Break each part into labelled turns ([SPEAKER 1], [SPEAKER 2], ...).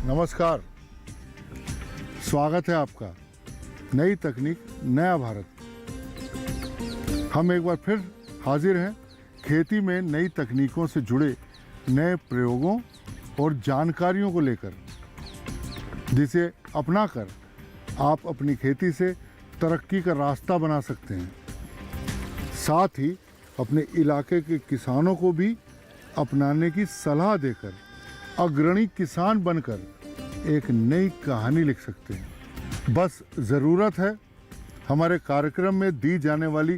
[SPEAKER 1] नमस्कार, स्वागत है आपका नई तकनीक नया भारत। हम एक बार फिर हाजिर हैं खेती में नई तकनीकों से जुड़े नए प्रयोगों और जानकारियों को लेकर, जिसे अपनाकर आप अपनी खेती से तरक्की का रास्ता बना सकते हैं। साथ ही अपने इलाके के किसानों को भी अपनाने की सलाह देकर अग्रणी किसान बनकर एक नई कहानी लिख सकते हैं। बस ज़रूरत है हमारे कार्यक्रम में दी जाने वाली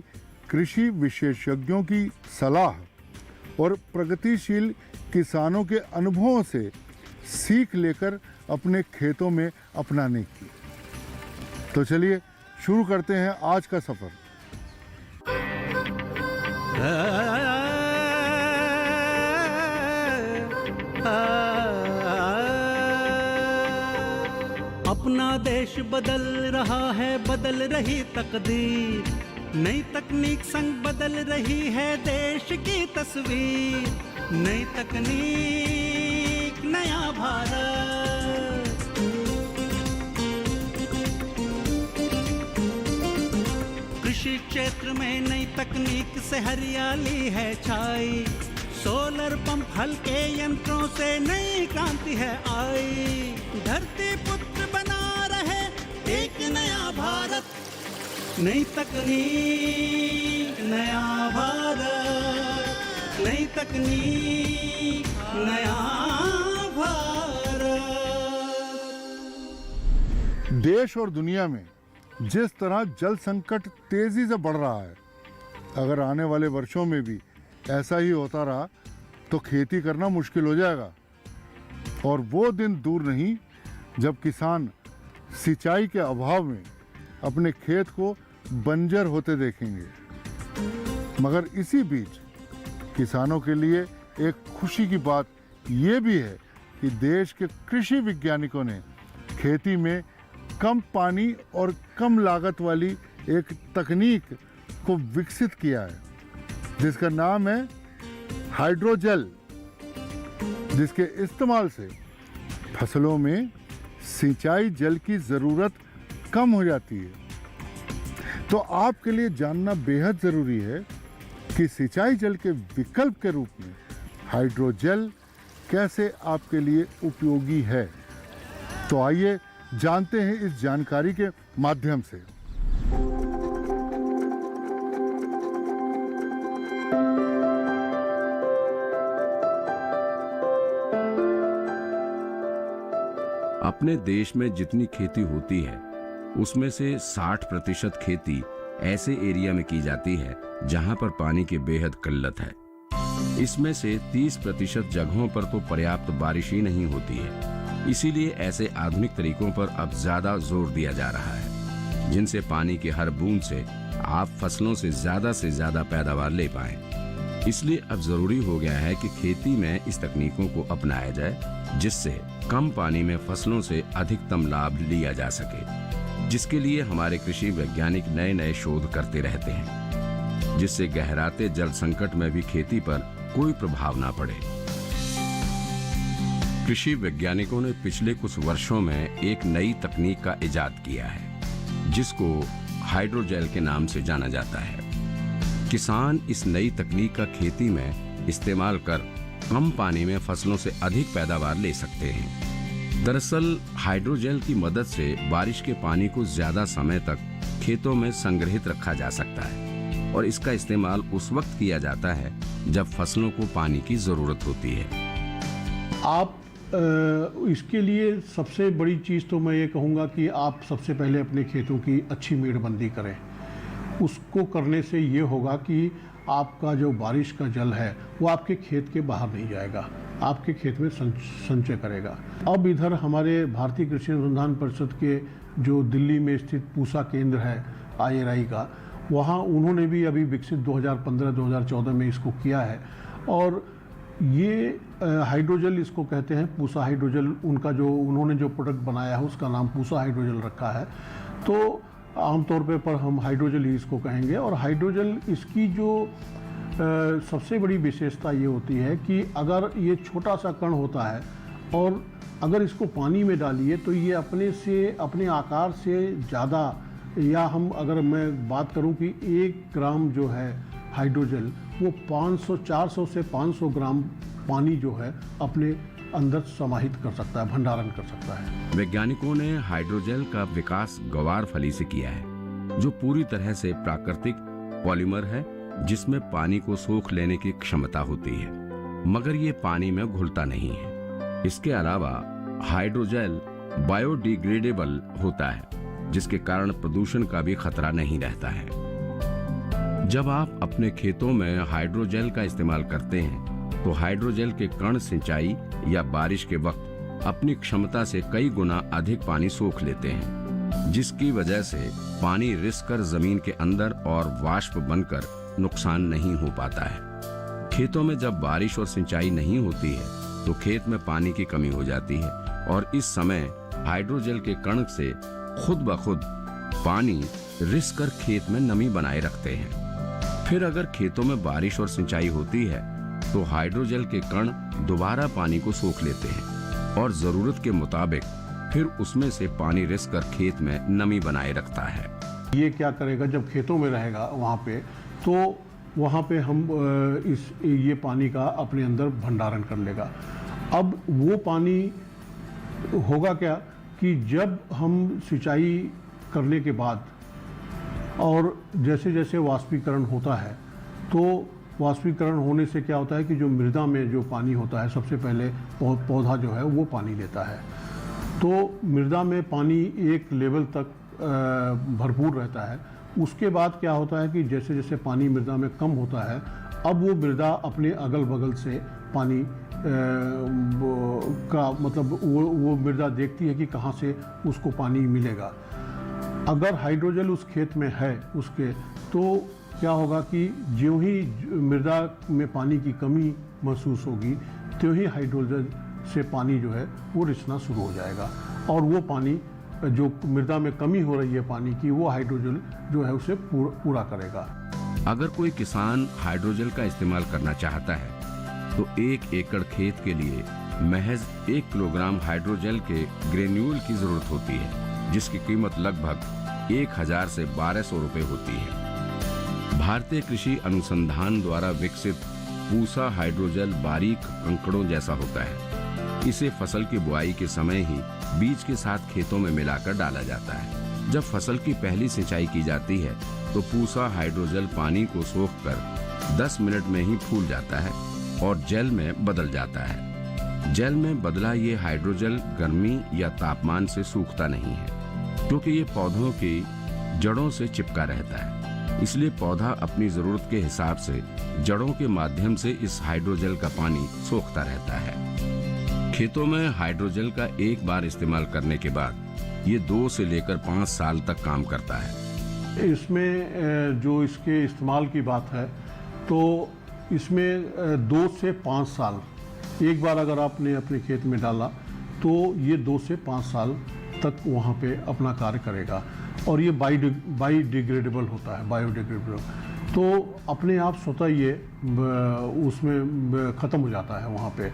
[SPEAKER 1] कृषि विशेषज्ञों की सलाह और प्रगतिशील किसानों के अनुभवों से सीख लेकर अपने खेतों में अपनाने की। तो चलिए शुरू करते हैं आज का सफ़र।
[SPEAKER 2] अपना देश बदल रहा है, बदल रही तकदीर, नई तकनीक संग बदल रही है देश की तस्वीर। नई तकनीक नया भारत, कृषि क्षेत्र में नई तकनीक से हरियाली है छाई। सोलर पंप हल्के यंत्रों से नई क्रांति है आई। धरती पुत्र बना रहे एक नया भारत, नई तकनीक नया भारत, नई तकनीक नया भारत।
[SPEAKER 1] देश और दुनिया में जिस तरह जल संकट तेजी से बढ़ रहा है, अगर आने वाले वर्षों में भी ऐसा ही होता रहा तो खेती करना मुश्किल हो जाएगा। और वो दिन दूर नहीं जब किसान सिंचाई के अभाव में अपने खेत को बंजर होते देखेंगे। मगर इसी बीच किसानों के लिए एक खुशी की बात ये भी है कि देश के कृषि वैज्ञानिकों ने खेती में कम पानी और कम लागत वाली एक तकनीक को विकसित किया है, जिसका नाम है हाइड्रोजेल, जिसके इस्तेमाल से फसलों में सिंचाई जल की ज़रूरत कम हो जाती है। तो आपके लिए जानना बेहद ज़रूरी है कि सिंचाई जल के विकल्प के रूप में हाइड्रोजेल कैसे आपके लिए उपयोगी है। तो आइए जानते हैं इस जानकारी के माध्यम से।
[SPEAKER 3] अपने देश में जितनी खेती होती है उसमें से 60% खेती ऐसे एरिया में की जाती है जहां पर पानी की बेहद किल्लत है। इसमें से 30% जगहों पर तो पर्याप्त बारिश ही नहीं होती है। इसीलिए ऐसे आधुनिक तरीकों पर अब ज्यादा जोर दिया जा रहा है, जिनसे पानी की हर बूंद से आप फसलों से ज्यादा पैदावार ले पाएं। इसलिए अब जरूरी हो गया है कि खेती में इस तकनीकों को अपनाया जाए, जिससे कम पानी में फसलों से अधिकतम लाभ लिया जा सके। जिसके लिए हमारे कृषि वैज्ञानिक नए नए शोध करते रहते हैं, जिससे गहराते जल संकट में भी खेती पर कोई प्रभाव ना पड़े। कृषि वैज्ञानिकों ने पिछले कुछ वर्षों में एक नई तकनीक का इजाद किया है, जिसको हाइड्रोजेल के नाम से जाना जाता है। किसान इस नई तकनीक का खेती में इस्तेमाल कर कम पानी में फसलों से अधिक पैदावार ले सकते हैं। दरअसल हाइड्रोजेल की मदद से बारिश के पानी को ज्यादा समय तक खेतों में संग्रहित रखा जा सकता है, और इसका इस्तेमाल उस वक्त किया जाता है जब फसलों को पानी की जरूरत होती है।
[SPEAKER 4] आप इसके लिए सबसे बड़ी चीज़ तो मैं ये कहूँगा कि आप सबसे पहले अपने खेतों की अच्छी मेड़बंदी करें। उसको करने से ये होगा कि आपका जो बारिश का जल है वो आपके खेत के बाहर नहीं जाएगा, आपके खेत में संचय करेगा। अब इधर हमारे भारतीय कृषि अनुसंधान परिषद के जो दिल्ली में स्थित पूसा केंद्र है IRI का, वहाँ उन्होंने भी अभी विकसित 2015-2014 में इसको किया है। और ये हाइड्रोजेल इसको कहते हैं, पूसा हाइड्रोजेल। उनका जो उन्होंने जो प्रोडक्ट बनाया है उसका नाम पूसा हाइड्रोजेल रखा है। तो आमतौर पर हम हाइड्रोजेल ही इसको कहेंगे। और हाइड्रोजेल इसकी जो सबसे बड़ी विशेषता ये होती है कि अगर ये छोटा सा कण होता है और अगर इसको पानी में डालिए तो ये अपने आकार से ज़्यादा, या हम अगर मैं बात करूं कि 1 ग्राम जो है हाइड्रोजेल वो 400 से 500 ग्राम पानी जो है अपने अंदर समाहित कर सकता है, भंडारण कर सकता है।
[SPEAKER 3] वैज्ञानिकों ने हाइड्रोजेल का विकास ग्वार फली से किया है, जो पूरी तरह से प्राकृतिक पॉलीमर है जिसमें पानी को सोख लेने की क्षमता होती है, मगर ये पानी में घुलता नहीं है। इसके अलावा हाइड्रोजेल बायोडिग्रेडेबल होता है, जिसके कारण प्रदूषण का भी खतरा नहीं रहता है। जब आप अपने खेतों में हाइड्रोजेल का इस्तेमाल करते हैं तो हाइड्रोजेल के कण सिंचाई या बारिश के वक्त अपनी क्षमता से कई गुना अधिक पानी सोख लेते हैं, जिसकी वजह से पानी रिसकर जमीन के अंदर और वाष्प बनकर नुकसान नहीं हो पाता है। खेतों में जब बारिश और सिंचाई नहीं होती है तो खेत में पानी की कमी हो जाती है और इस समय हाइड्रोजेल के कण से खुद ब खुद पानी रिसकर खेत में नमी बनाए रखते हैं। फिर अगर खेतों में बारिश और सिंचाई होती है तो हाइड्रोजेल के कण दोबारा पानी को सोख लेते हैं और जरूरत के मुताबिक फिर उसमें से पानी रिसकर खेत में नमी बनाए रखता है।
[SPEAKER 4] ये क्या करेगा, जब खेतों में रहेगा वहाँ पे, तो वहाँ पे हम ये पानी का अपने अंदर भंडारण कर लेगा। अब वो पानी होगा क्या कि जब हम सिंचाई करने के बाद और जैसे जैसे वाष्पीकरण होता है, तो वाष्पीकरण होने से क्या होता है कि जो मृदा में जो पानी होता है, सबसे पहले पौधा जो है वो पानी लेता है। तो मृदा में पानी एक लेवल तक भरपूर रहता है। उसके बाद क्या होता है कि जैसे जैसे पानी मृदा में कम होता है, अब वो मृदा अपने अगल बगल से पानी का मतलब वो मृदा देखती है कि कहाँ से उसको पानी मिलेगा। अगर हाइड्रोजेल उस खेत में है उसके, तो क्या होगा कि ज्यों ही मृदा में पानी की कमी महसूस होगी, त्यों ही हाइड्रोजेल से पानी जो है वो रिसना शुरू हो जाएगा और वो पानी जो मृदा में कमी हो रही है पानी की, वो हाइड्रोजेल जो है उसे पूरा करेगा।
[SPEAKER 3] अगर कोई किसान हाइड्रोजेल का इस्तेमाल करना चाहता है तो 1 एकड़ खेत के लिए महज 1 किलोग्राम हाइड्रोजेल के ग्रेन्यूल की जरूरत होती है, जिसकी कीमत लगभग 1000 से 1200 रुपए होती है। भारतीय कृषि अनुसंधान द्वारा विकसित पूसा हाइड्रोजेल बारीक कंकड़ों जैसा होता है। इसे फसल की बुआई के समय ही बीज के साथ खेतों में मिलाकर डाला जाता है। जब फसल की पहली सिंचाई की जाती है तो पूसा हाइड्रोजेल पानी को सोखकर 10 मिनट में ही फूल जाता है और जेल में बदल जाता है। जेल में बदला ये हाइड्रोजेल गर्मी या तापमान से सूखता नहीं है, क्योंकि ये पौधों की जड़ों से चिपका रहता है। इसलिए पौधा अपनी जरूरत के हिसाब से जड़ों के माध्यम से इस हाइड्रोजेल का पानी सोखता रहता है। खेतों में हाइड्रोजेल का एक बार इस्तेमाल करने के बाद ये 2 से लेकर 5 साल तक काम करता है।
[SPEAKER 4] इसमें जो इसके इस्तेमाल की बात है, तो इसमें 2 से 5 साल, एक बार अगर आपने अपने खेत में डाला तो ये 2 से 5 साल तक वहाँ पे अपना कार्य करेगा और ये बायोडिग्रेडेबल होता है, बायोडिग्रेडेबल। तो अपने आप स्वतः ये उसमें ख़त्म हो जाता है वहाँ पे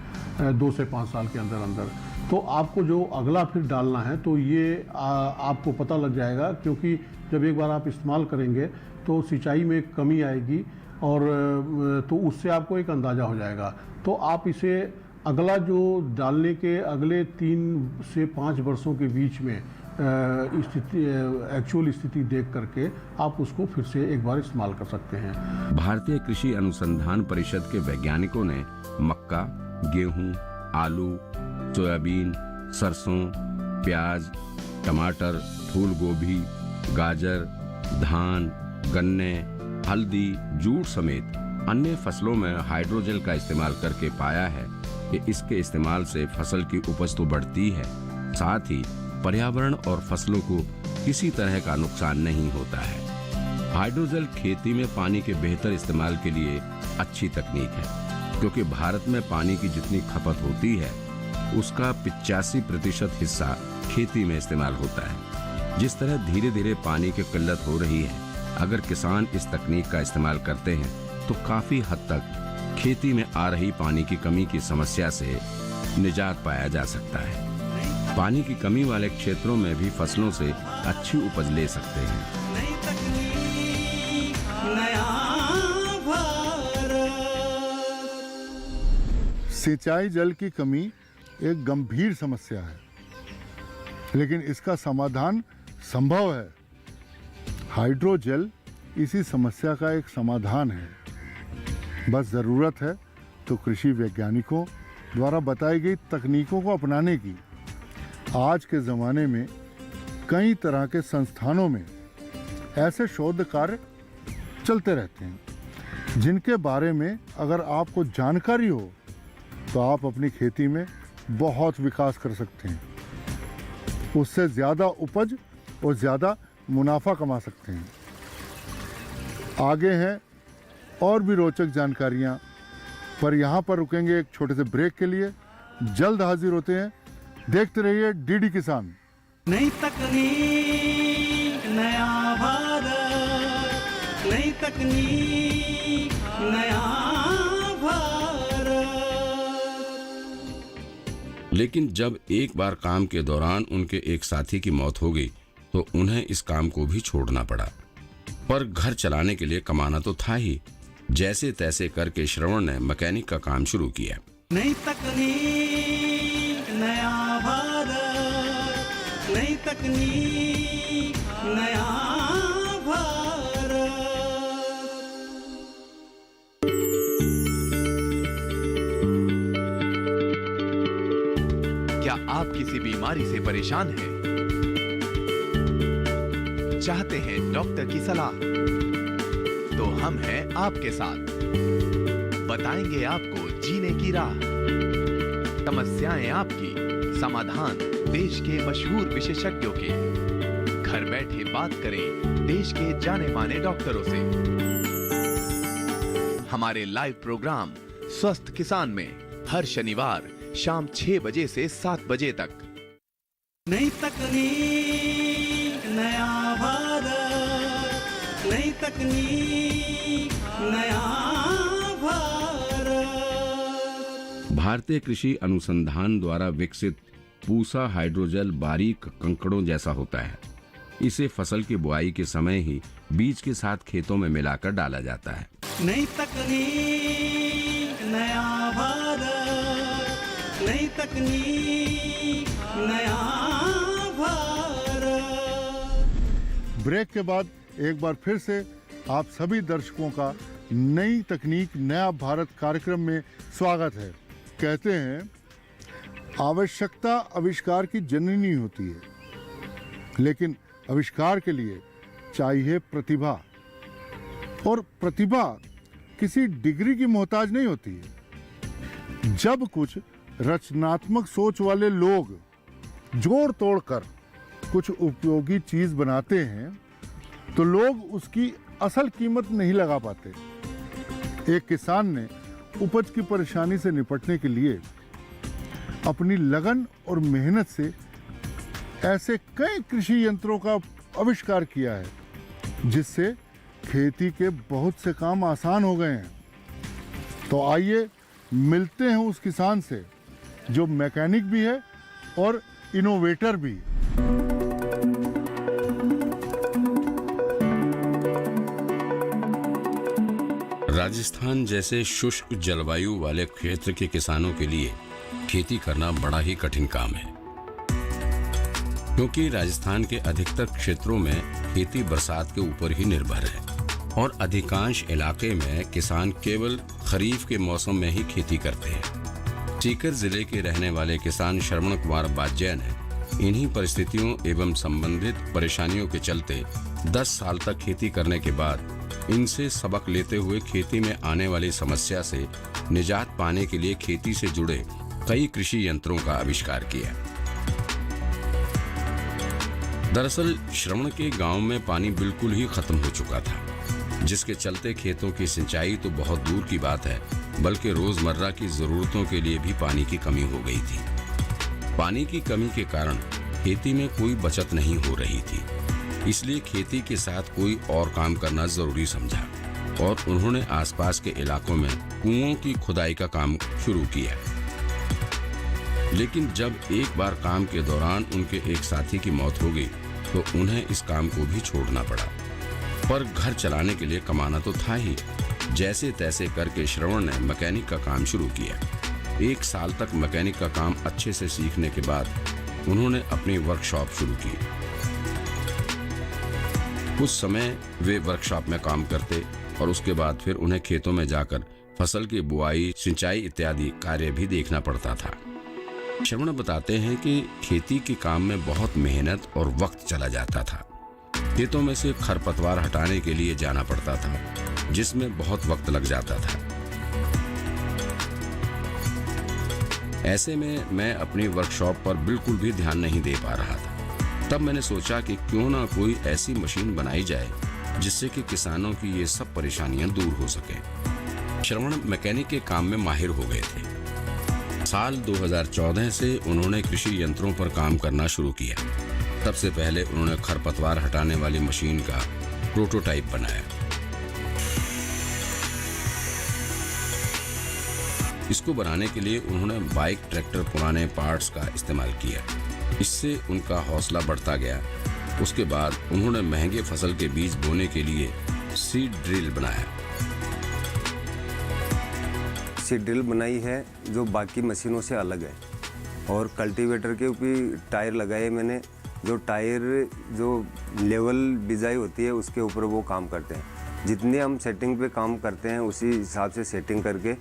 [SPEAKER 4] 2 से 5 साल के अंदर अंदर। तो आपको जो अगला फिर डालना है तो ये आपको पता लग जाएगा, क्योंकि जब एक बार आप इस्तेमाल करेंगे तो सिंचाई में कमी आएगी और तो उससे आपको एक अंदाज़ा हो जाएगा। तो आप इसे अगला जो डालने के अगले 3 से 5 वर्षों के बीच में एक्चुअल स्थिति देख करके आप उसको फिर से एक बार इस्तेमाल कर सकते हैं।
[SPEAKER 3] भारतीय कृषि अनुसंधान परिषद के वैज्ञानिकों ने मक्का, गेहूं, आलू, सोयाबीन, सरसों, प्याज, टमाटर, फूल गोभी, गाजर, धान, गन्ने, हल्दी, जूट समेत अन्य फसलों में हाइड्रोजेल का इस्तेमाल करके पाया है कि इसके इस्तेमाल से फसल की उपज तो बढ़ती है, साथ ही पर्यावरण और फसलों को किसी तरह का नुकसान नहीं होता है। हाइड्रोजेल खेती में पानी के बेहतर इस्तेमाल के लिए अच्छी तकनीक है, क्योंकि भारत में पानी की जितनी खपत होती है उसका 85% हिस्सा खेती में इस्तेमाल होता है। जिस तरह धीरे धीरे पानी की किल्लत हो रही है, अगर किसान इस तकनीक का इस्तेमाल करते हैं तो काफी हद तक खेती में आ रही पानी की कमी की समस्या से निजात पाया जा सकता है। पानी की कमी वाले क्षेत्रों में भी फसलों से अच्छी उपज ले सकते हैं।
[SPEAKER 2] नई तकनीक, नया भारत।
[SPEAKER 1] सिंचाई जल की कमी एक गंभीर समस्या है, लेकिन इसका समाधान संभव है। हाइड्रोजेल इसी समस्या का एक समाधान है। बस ज़रूरत है तो कृषि वैज्ञानिकों द्वारा बताई गई तकनीकों को अपनाने की। आज के ज़माने में कई तरह के संस्थानों में ऐसे शोध कार्य चलते रहते हैं जिनके बारे में अगर आपको जानकारी हो तो आप अपनी खेती में बहुत विकास कर सकते हैं। उससे ज़्यादा उपज और ज़्यादा मुनाफा कमा सकते हैं। आगे हैं और भी रोचक जानकारियाँ, पर यहाँ पर रुकेंगे एक छोटे से ब्रेक के लिए। जल्द हाजिर होते हैं। देखते रहिए डीडी किसान।
[SPEAKER 2] नई तकनीक, नया भारत। नई तकनीक, नया भारत।
[SPEAKER 3] लेकिन जब एक बार काम के दौरान उनके एक साथी की मौत हो गई तो उन्हें इस काम को भी छोड़ना पड़ा। पर घर चलाने के लिए कमाना तो था ही। जैसे तैसे करके श्रवण ने मैकेनिक का काम शुरू किया।
[SPEAKER 2] नई तकनीक, नया भारत। नई तकनीक, नया भारत।
[SPEAKER 5] क्या आप किसी बीमारी से परेशान हैं? चाहते हैं डॉक्टर की सलाह? तो हम हैं आपके साथ। बताएंगे आपको जीने की राह। समस्याएं आपकी, समाधान देश के मशहूर विशेषज्ञों के। घर बैठे बात करें देश के जाने माने डॉक्टरों से। हमारे लाइव प्रोग्राम स्वस्थ किसान में हर शनिवार शाम 6 बजे से 7 बजे तक।
[SPEAKER 2] नई तकनीक, नया भारत। नई तकनीक, नया भारत।
[SPEAKER 3] भारतीय कृषि अनुसंधान द्वारा विकसित पूसा हाइड्रोजेल बारीक कंकड़ों जैसा होता है। इसे फसल की बुआई के समय ही बीज के साथ खेतों में मिलाकर डाला जाता है।
[SPEAKER 2] नई तकनीक, नया भारत। नई तकनीक, नया भारत।
[SPEAKER 1] ब्रेक के बाद एक बार फिर से आप सभी दर्शकों का नई तकनीक नया भारत कार्यक्रम में स्वागत है। कहते हैं आवश्यकता आविष्कार की जननी होती है, लेकिन आविष्कार के लिए चाहिए प्रतिभा, और प्रतिभा किसी डिग्री की मोहताज नहीं होती है। जब कुछ रचनात्मक सोच वाले लोग जोड़ तोड़ कर कुछ उपयोगी चीज बनाते हैं तो लोग उसकी असल कीमत नहीं लगा पाते। एक किसान ने उपज की परेशानी से निपटने के लिए अपनी लगन और मेहनत से ऐसे कई कृषि यंत्रों का आविष्कार किया है जिससे खेती के बहुत से काम आसान हो गए हैं। तो आइए मिलते हैं उस किसान से जो मैकेनिक भी है और इनोवेटर भी।
[SPEAKER 3] राजस्थान जैसे शुष्क जलवायु वाले क्षेत्र के किसानों के लिए खेती करना बड़ा ही कठिन काम है, क्योंकि राजस्थान के अधिकतर क्षेत्रों में खेती बरसात के ऊपर ही निर्भर है और अधिकांश इलाके में किसान केवल खरीफ के मौसम में ही खेती करते हैं। सीकर जिले के रहने वाले किसान श्रवण कुमार बाज्य ने इन्हीं परिस्थितियों एवं संबंधित परेशानियों के चलते 10 साल तक खेती करने के बाद इनसे सबक लेते हुए खेती में आने वाली समस्या से निजात पाने के लिए खेती से जुड़े कई कृषि यंत्रों का आविष्कार किया। दरअसल श्रवण के गांव में पानी बिल्कुल ही खत्म हो चुका था, जिसके चलते खेतों की सिंचाई तो बहुत दूर की बात है, बल्कि रोजमर्रा की जरूरतों के लिए भी पानी की कमी हो गई थी। पानी की कमी के कारण खेती में कोई बचत नहीं हो रही थी, इसलिए खेती के साथ कोई और काम करना जरूरी समझा और उन्होंने आसपास के इलाकों में कुओं की खुदाई का काम शुरू किया। लेकिन जब एक बार काम के दौरान उनके एक साथी की मौत हो गई तो उन्हें इस काम को भी छोड़ना पड़ा। पर घर चलाने के लिए कमाना तो था ही। जैसे तैसे करके श्रवण ने मैकेनिक का काम शुरू किया। 1 साल तक मैकेनिक का काम अच्छे से सीखने के बाद उन्होंने अपनी वर्कशॉप शुरू की। कुछ समय वे वर्कशॉप में काम करते और उसके बाद फिर उन्हें खेतों में जाकर फसल की बुआई, सिंचाई इत्यादि कार्य भी देखना पड़ता था। श्रवण बताते हैं कि खेती के काम में बहुत मेहनत और वक्त चला जाता था। खेतों में से खरपतवार हटाने के लिए जाना पड़ता था, जिसमें बहुत वक्त लग जाता था। ऐसे में मैं अपनी वर्कशॉप पर बिल्कुल भी ध्यान नहीं दे पा रहा था। तब मैंने सोचा कि क्यों ना कोई ऐसी मशीन बनाई जाए जिससे कि किसानों की ये सब परेशानियां दूर हो सके। श्रवण मैकेनिक के काम में माहिर हो गए थे। साल 2014 से उन्होंने कृषि यंत्रों पर काम करना शुरू किया। तब से पहले उन्होंने खरपतवार हटाने वाली मशीन का प्रोटोटाइप बनाया। इसको बनाने के लिए उन्होंने बाइक, ट्रैक्टर, पुराने पार्ट्स का इस्तेमाल किया। इससे उनका हौसला बढ़ता गया। उसके बाद उन्होंने महंगे फसल के बीज बोने के लिए सीड ड्रिल बनाया।
[SPEAKER 6] सीड ड्रिल बनाई है जो बाकी मशीनों से अलग है, और कल्टीवेटर के ऊपर टायर लगाए मैंने। जो टायर जो लेवल बिजाई होती है उसके ऊपर वो काम करते हैं। जितने हम सेटिंग पे काम करते हैं उसी हिसाब से सेटिंग करके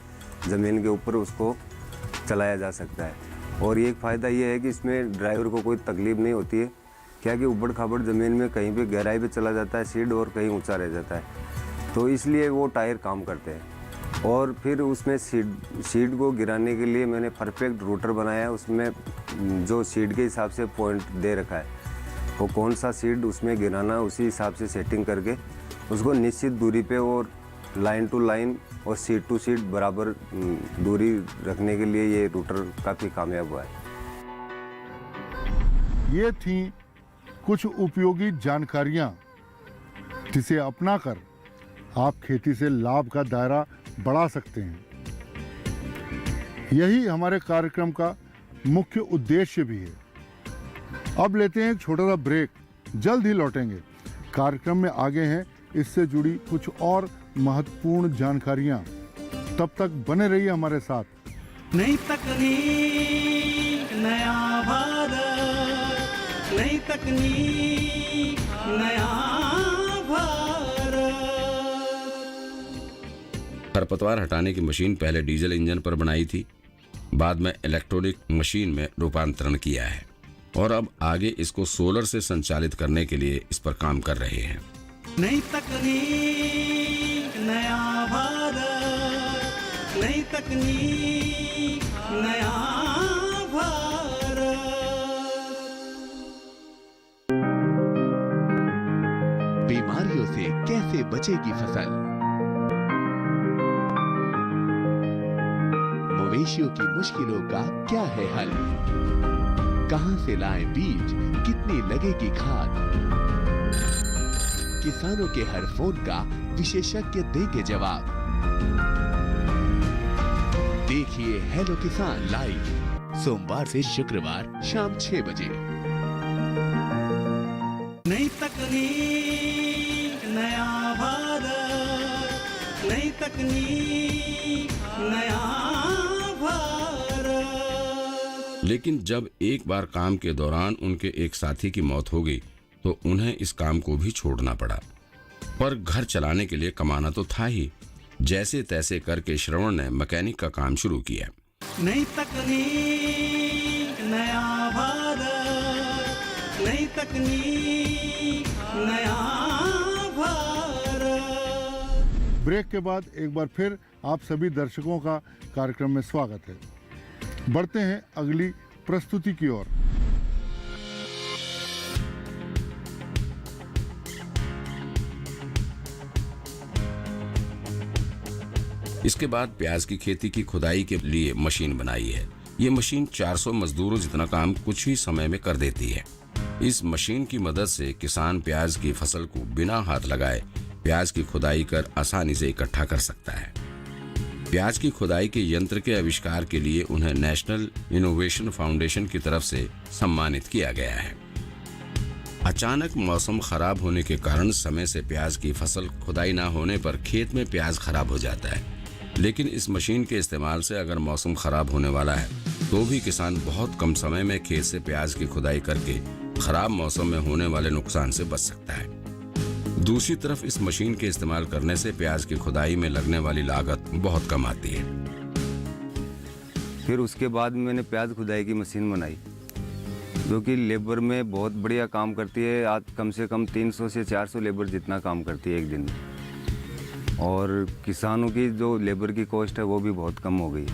[SPEAKER 6] ज़मीन के ऊपर उसको चलाया जा सकता है। और एक फ़ायदा ये है कि इसमें ड्राइवर को कोई तकलीफ नहीं होती है, क्या कि उबड़ खाबड़ ज़मीन में कहीं पे गहराई पे चला जाता है सीड और कहीं ऊंचा रह जाता है, तो इसलिए वो टायर काम करते हैं। और फिर उसमें सीड को गिराने के लिए मैंने परफेक्ट रूटर बनाया है। उसमें जो सीड के हिसाब से पॉइंट दे रखा है, वो कौन सा सीड उसमें गिराना है उसी हिसाब से सेटिंग करके उसको निश्चित दूरी पे और लाइन टू लाइन और सीड टू सीड बराबर दूरी रखने के लिए ये रूटर काफ़ी कामयाब हुआ है।
[SPEAKER 1] ये थी कुछ उपयोगी जानकारियां जिसे अपनाकर आप खेती से लाभ का दायरा बढ़ा सकते हैं। यही हमारे कार्यक्रम का मुख्य उद्देश्य भी है। अब लेते हैं एक छोटा सा ब्रेक, जल्द ही लौटेंगे। कार्यक्रम में आगे हैं इससे जुड़ी कुछ और महत्वपूर्ण जानकारियां। तब तक बने रहिए हमारे साथ।
[SPEAKER 2] नई तकनीक नया भारत, नई तकनीक नया भारत।
[SPEAKER 3] खरपतवार हटाने की मशीन पहले डीजल इंजन पर बनाई थी, बाद में इलेक्ट्रॉनिक मशीन में रूपांतरण किया है और अब आगे इसको सोलर से संचालित करने के लिए इस पर काम कर रहे हैं।
[SPEAKER 2] नई तकनीक नया भारत, नई तकनीक नया भारत।
[SPEAKER 5] बीमारियों से कैसे बचेगी फसल? मवेशियों की मुश्किलों का क्या है हल? कहां से लाएं बीज, कितनी लगेगी खाद? किसानों के हर फोन का विशेषज्ञ देंगे जवाब। देखिए हेलो किसान लाइव सोमवार से शुक्रवार शाम 6 बजे।
[SPEAKER 2] नई तकनीक नया भारत, नई तकनीक नया भारत।
[SPEAKER 3] लेकिन जब एक बार काम के दौरान उनके एक साथी की मौत हो गई तो उन्हें इस काम को भी छोड़ना पड़ा। पर घर चलाने के लिए कमाना तो था ही। जैसे तैसे करके श्रवण ने मैकेनिक का काम शुरू किया।
[SPEAKER 2] नई तकनीक नया भारत, नई तकनीक नया भारत।
[SPEAKER 1] ब्रेक के बाद एक बार फिर आप सभी दर्शकों का कार्यक्रम में स्वागत है। बढ़ते हैं अगली प्रस्तुति की ओर।
[SPEAKER 3] इसके बाद प्याज की खेती की खुदाई के लिए मशीन बनाई है। ये मशीन 400 मजदूरों जितना काम कुछ ही समय में कर देती है। इस मशीन की मदद से किसान प्याज की फसल को बिना हाथ लगाए प्याज की खुदाई कर आसानी से इकट्ठा कर सकता है। प्याज की खुदाई के यंत्र के आविष्कार के लिए उन्हें नेशनल इनोवेशन फाउंडेशन की तरफ से सम्मानित किया गया है। अचानक मौसम खराब होने के कारण समय से प्याज की फसल खुदाई ना होने पर खेत में प्याज खराब हो जाता है, लेकिन इस मशीन के इस्तेमाल से अगर मौसम खराब होने वाला है तो भी किसान बहुत कम समय में खेत से प्याज की खुदाई करके खराब मौसम में होने वाले नुकसान से बच सकता है। दूसरी तरफ इस मशीन के इस्तेमाल करने से प्याज की खुदाई में लगने वाली लागत बहुत कम आती है।
[SPEAKER 6] फिर उसके बाद मैंने प्याज खुदाई की मशीन बनाई, जो कि लेबर में बहुत बढ़िया काम करती है। आज कम से कम 300 से 400 लेबर जितना काम करती है एक दिन में, और किसानों की जो लेबर की कॉस्ट है वो भी बहुत कम हो गई।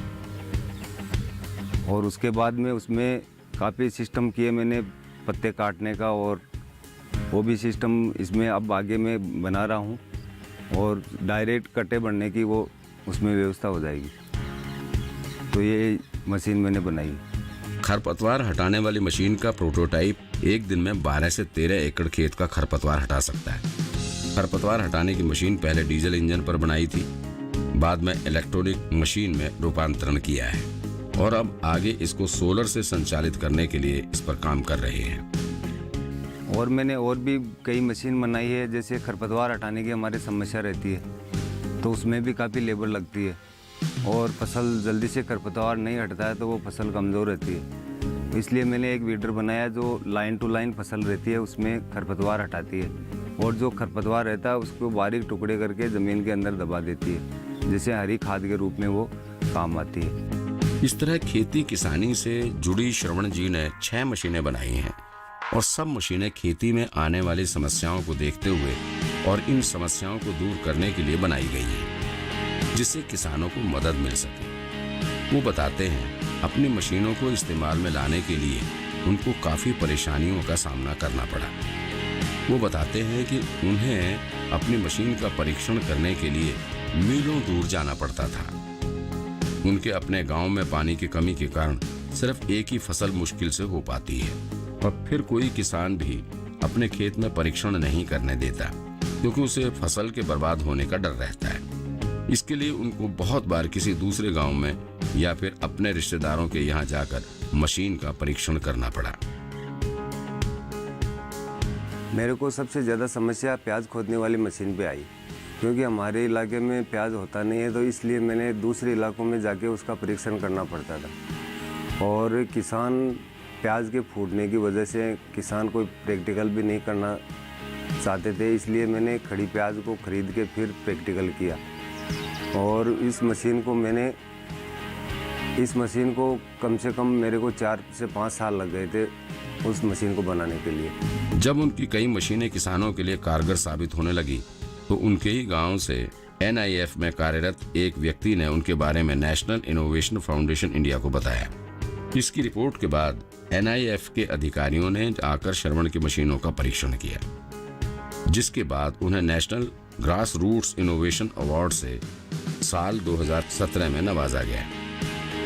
[SPEAKER 6] और उसके बाद में उसमें काफ़ी सिस्टम किए मैंने पत्ते काटने का, और वो भी सिस्टम इसमें अब आगे मैं बना रहा हूँ, और डायरेक्ट कट्टे बढ़ने की वो उसमें व्यवस्था हो जाएगी। तो ये मशीन मैंने बनाई।
[SPEAKER 3] खरपतवार हटाने वाली मशीन का प्रोटोटाइप एक दिन में 12 से 13 एकड़ खेत का खरपतवार हटा सकता है। खरपतवार हटाने की मशीन पहले डीजल इंजन पर बनाई थी, बाद में इलेक्ट्रॉनिक मशीन में रूपांतरण किया है, और अब आगे इसको सोलर से संचालित करने के लिए इस पर काम कर रहे हैं।
[SPEAKER 6] और मैंने और भी कई मशीन बनाई है, जैसे खरपतवार हटाने की हमारी समस्या रहती है, तो उसमें भी काफ़ी लेबर लगती है, और फसल जल्दी से खरपतवार नहीं हटता है तो वो फसल कमज़ोर रहती है। इसलिए मैंने एक वीडर बनाया जो लाइन टू लाइन फसल रहती है, उसमें खरपतवार हटाती है, और जो खरपतवार रहता है उसको बारीक टुकड़े करके ज़मीन के अंदर दबा देती है, जिससे हरी खाद के रूप में वो काम आती है।
[SPEAKER 3] इस तरह खेती किसानी से जुड़ी श्रवण जी ने 6 मशीनें बनाई हैं, और सब मशीनें खेती में आने वाली समस्याओं को देखते हुए और इन समस्याओं को दूर करने के लिए बनाई गई हैं, जिससे किसानों को मदद मिल सके। वो बताते हैं अपनी मशीनों को इस्तेमाल में लाने के लिए उनको काफी परेशानियों का सामना करना पड़ा। वो बताते हैं कि उन्हें अपनी मशीन का परीक्षण करने के लिए मीलों दूर जाना पड़ता था। उनके अपने गांव में पानी की कमी के कारण सिर्फ एक ही फसल मुश्किल से हो पाती है, और फिर कोई किसान भी अपने खेत में परीक्षण नहीं करने देता, क्योंकि उसे फसल के बर्बाद होने का डर रहता है। इसके लिए उनको बहुत बार किसी दूसरे गांव में या फिर अपने रिश्तेदारों के यहाँ जाकर मशीन का परीक्षण करना पड़ा।
[SPEAKER 6] मेरे को सबसे ज़्यादा समस्या प्याज खोदने वाली मशीन पे आई, क्योंकि हमारे इलाके में प्याज होता नहीं है, तो इसलिए मैंने दूसरे इलाकों में जाके उसका परीक्षण करना पड़ता था। और किसान प्याज के फूटने की वजह से किसान कोई प्रैक्टिकल भी नहीं करना चाहते थे, इसलिए मैंने खड़ी प्याज को खरीद के फिर प्रैक्टिकल किया। और इस मशीन को कम से कम मेरे को 4 से 5 साल लग गए थे उस मशीन को बनाने के लिए।
[SPEAKER 3] जब उनकी कई मशीनें किसानों के लिए कारगर साबित होने लगी, तो उनके ही गांव से NIF में कार्यरत एक व्यक्ति ने उनके बारे में नेशनल इनोवेशन फाउंडेशन इंडिया को बताया। इसकी रिपोर्ट के बाद NIF के अधिकारियों ने आकर श्रवण की मशीनों का परीक्षण किया, जिसके बाद उन्हें national grass roots innovation award से साल 2017 में नवाजा गया।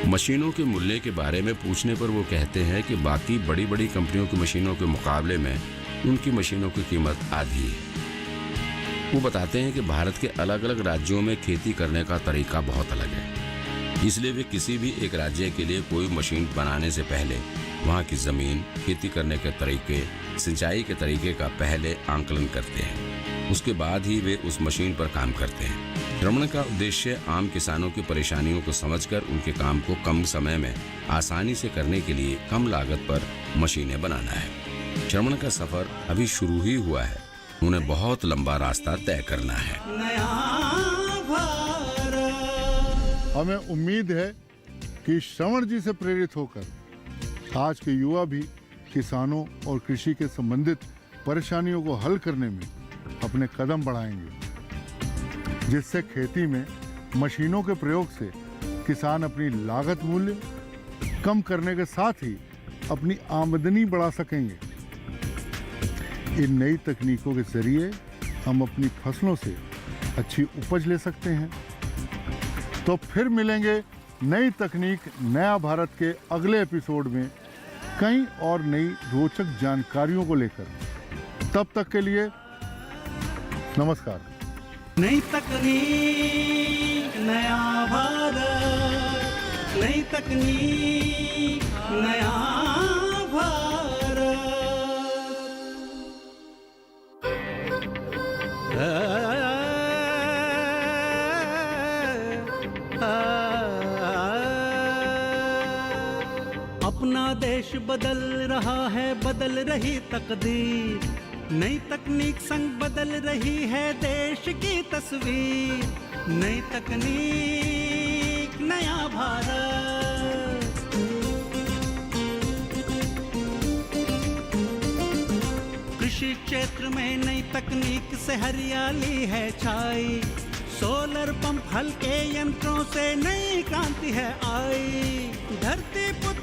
[SPEAKER 3] मशीनों के मूल्य के बारे में पूछने पर वो कहते हैं कि बाकी बड़ी बड़ी कंपनियों की मशीनों के मुकाबले में उनकी मशीनों की कीमत आधी है। वो बताते हैं कि भारत के अलग अलग राज्यों में खेती करने का तरीका बहुत अलग है, इसलिए वे किसी भी एक राज्य के लिए कोई मशीन बनाने से पहले वहाँ की जमीन, खेती करने के तरीके, सिंचाई के तरीके का पहले आंकलन करते हैं, उसके बाद ही वे उस मशीन पर काम करते हैं। श्रवण का उद्देश्य आम किसानों की परेशानियों को समझकर उनके काम को कम समय में आसानी से करने के लिए कम लागत पर मशीनें बनाना है। श्रवण का सफर अभी शुरू ही हुआ है, उन्हें बहुत लंबा रास्ता तय करना है।
[SPEAKER 1] हमें उम्मीद है कि श्रवण जी से प्रेरित होकर आज के युवा भी किसानों और कृषि के संबंधित परेशानियों को हल करने में अपने कदम बढ़ाएंगे, जिससे खेती में मशीनों के प्रयोग से किसान अपनी लागत मूल्य कम करने के साथ ही अपनी आमदनी बढ़ा सकेंगे। इन नई तकनीकों के जरिए हम अपनी फसलों से अच्छी उपज ले सकते हैं। तो फिर मिलेंगे नई तकनीक नया भारत के अगले एपिसोड में कई और नई रोचक जानकारियों को लेकर। तब तक के लिए नमस्कार।
[SPEAKER 2] नई तकनीक नया भारत, नई तकनीक नया भारत। अपना देश बदल रहा है, बदल रही तकदीर, नई तकनीक संग बदल रही है देश की तस्वीर। नई तकनीक नया भारत। कृषि क्षेत्र में नई तकनीक से हरियाली है छाई, सोलर पंप हल्के यंत्रों से नई क्रांति है आई। धरती पुत्र